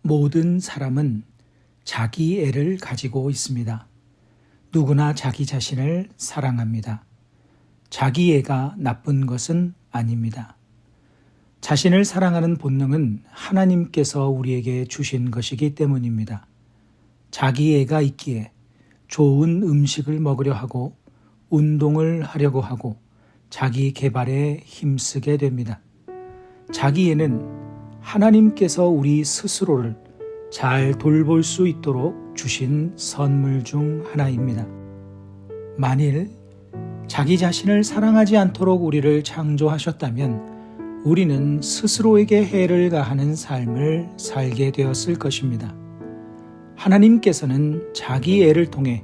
모든 사람은 자기 애를 가지고 있습니다. 누구나 자기 자신을 사랑합니다. 자기 애가 나쁜 것은 아닙니다. 자신을 사랑하는 본능은 하나님께서 우리에게 주신 것이기 때문입니다. 자기 애가 있기에 좋은 음식을 먹으려 하고 운동을 하려고 하고 자기 개발에 힘쓰게 됩니다. 자기 애는 하나님께서 우리 스스로를 잘 돌볼 수 있도록 주신 선물 중 하나입니다. 만일 자기 자신을 사랑하지 않도록 우리를 창조하셨다면 우리는 스스로에게 해를 가하는 삶을 살게 되었을 것입니다. 하나님께서는 자기 애를 통해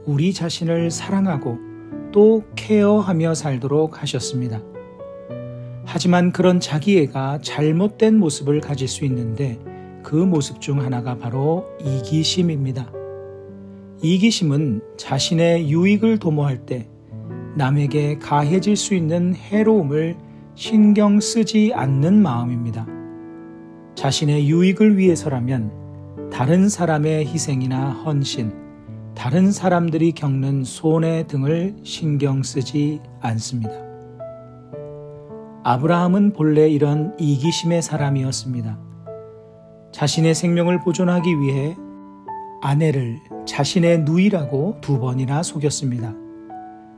우리 자신을 사랑하고 또 케어하며 살도록 하셨습니다. 하지만 그런 자기 애가 잘못된 모습을 가질 수 있는데 그 모습 중 하나가 바로 이기심입니다. 이기심은 자신의 유익을 도모할 때 남에게 가해질 수 있는 해로움을 신경 쓰지 않는 마음입니다. 자신의 유익을 위해서라면 다른 사람의 희생이나 헌신, 다른 사람들이 겪는 손해 등을 신경 쓰지 않습니다. 아브라함은 본래 이런 이기심의 사람이었습니다. 자신의 생명을 보존하기 위해 아내를 자신의 누이라고 2번이나 속였습니다.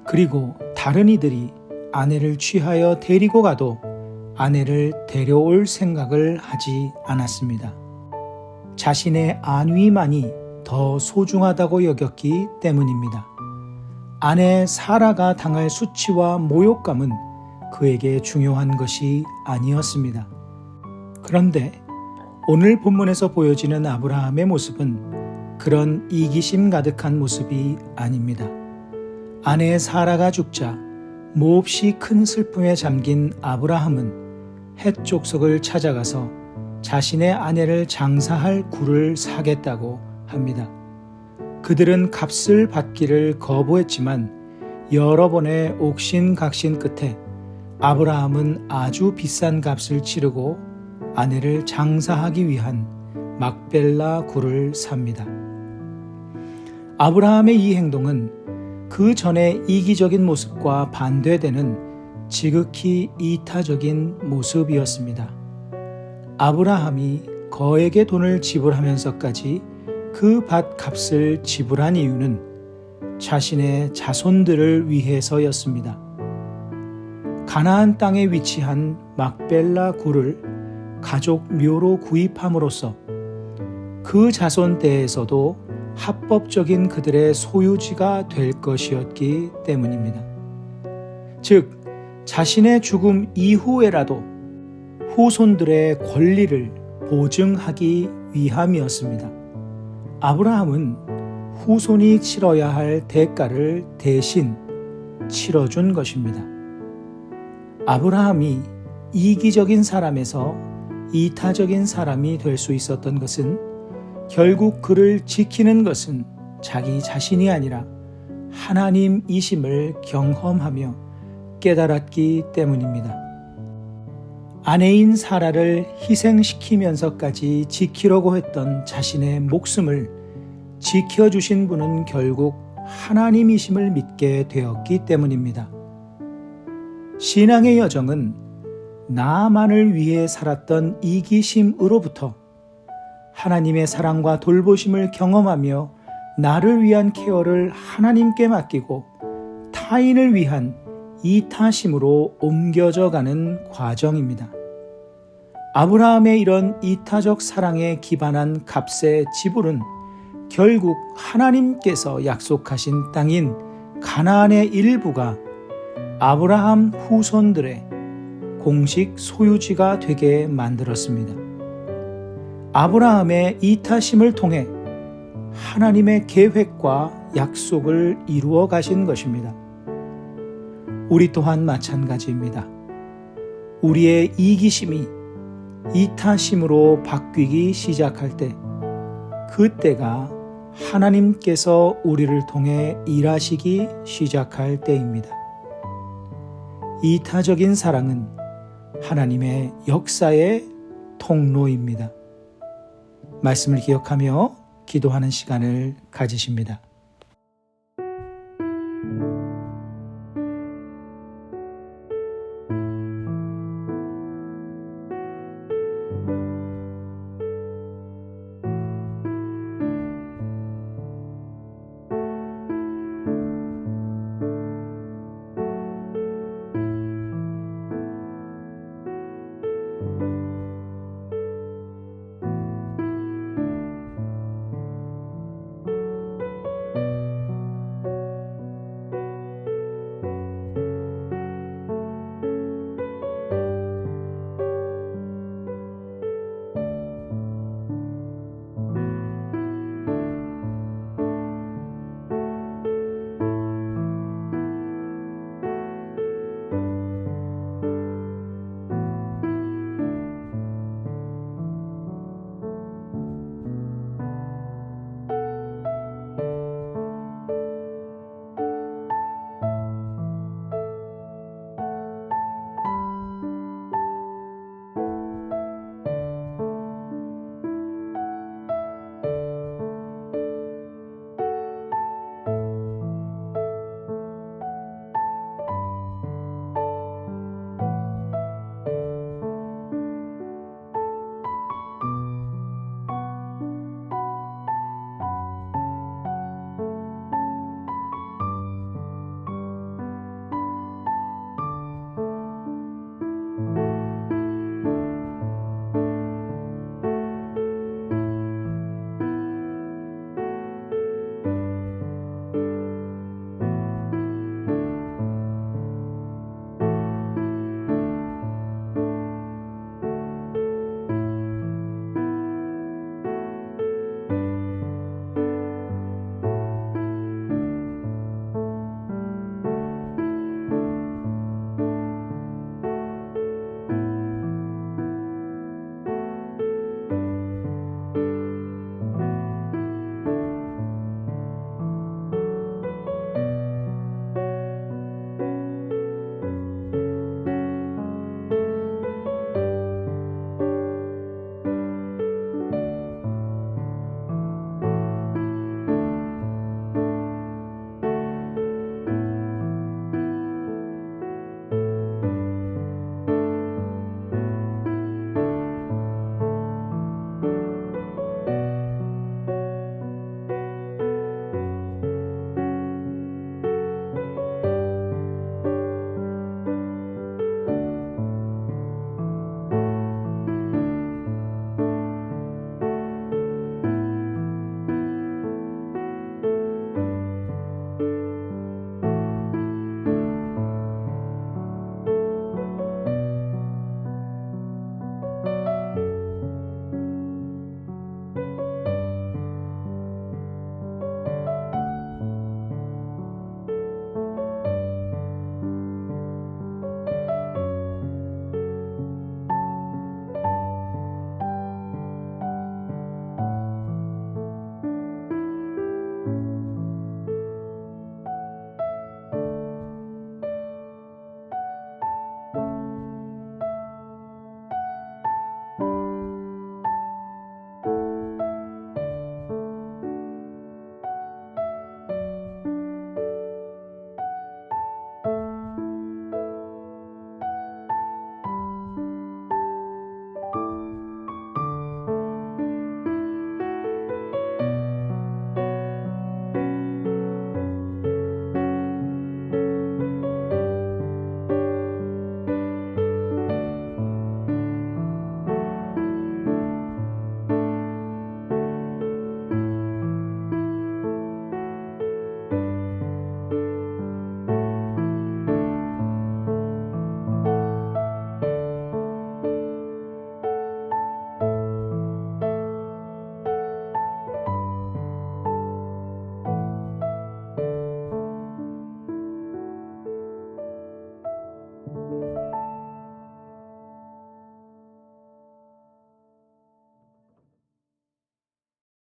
그리고 다른 이들이 아내를 취하여 데리고 가도 아내를 데려올 생각을 하지 않았습니다. 자신의 안위만이 더 소중하다고 여겼기 때문입니다. 아내 사라가 당할 수치와 모욕감은 그에게 중요한 것이 아니었습니다. 그런데 오늘 본문에서 보여지는 아브라함의 모습은 그런 이기심 가득한 모습이 아닙니다. 아내 사라가 죽자 몹시 큰 슬픔에 잠긴 아브라함은 헷 족속을 찾아가서 자신의 아내를 장사할 굴을 사겠다고 합니다. 그들은 값을 받기를 거부했지만 여러 번의 옥신각신 끝에 아브라함은 아주 비싼 값을 치르고 아내를 장사하기 위한 막벨라 굴을 삽니다. 아브라함의 이 행동은 그 전의 이기적인 모습과 반대되는 지극히 이타적인 모습이었습니다. 아브라함이 거액의 돈을 지불하면서까지 그 밭 값을 지불한 이유는 자신의 자손들을 위해서였습니다. 가나안 땅에 위치한 막벨라 굴을 가족 묘로 구입함으로써 그 자손 때에서도 합법적인 그들의 소유지가 될 것이었기 때문입니다. 즉, 자신의 죽음 이후에라도 후손들의 권리를 보증하기 위함이었습니다. 아브라함은 후손이 치러야 할 대가를 대신 치러준 것입니다. 아브라함이 이기적인 사람에서 이타적인 사람이 될 수 있었던 것은 결국 그를 지키는 것은 자기 자신이 아니라 하나님이심을 경험하며 깨달았기 때문입니다. 아내인 사라를 희생시키면서까지 지키려고 했던 자신의 목숨을 지켜주신 분은 결국 하나님이심을 믿게 되었기 때문입니다. 신앙의 여정은 나만을 위해 살았던 이기심으로부터 하나님의 사랑과 돌보심을 경험하며 나를 위한 케어를 하나님께 맡기고 타인을 위한 이타심으로 옮겨져 가는 과정입니다. 아브라함의 이런 이타적 사랑에 기반한 값의 지불은 결국 하나님께서 약속하신 땅인 가나안의 일부가 아브라함 후손들의 공식 소유지가 되게 만들었습니다. 아브라함의 이타심을 통해 하나님의 계획과 약속을 이루어 가신 것입니다. 우리 또한 마찬가지입니다. 우리의 이기심이 이타심으로 바뀌기 시작할 때, 그때가 하나님께서 우리를 통해 일하시기 시작할 때입니다. 이타적인 사랑은 하나님의 역사의 통로입니다. 말씀을 기억하며 기도하는 시간을 가지십니다.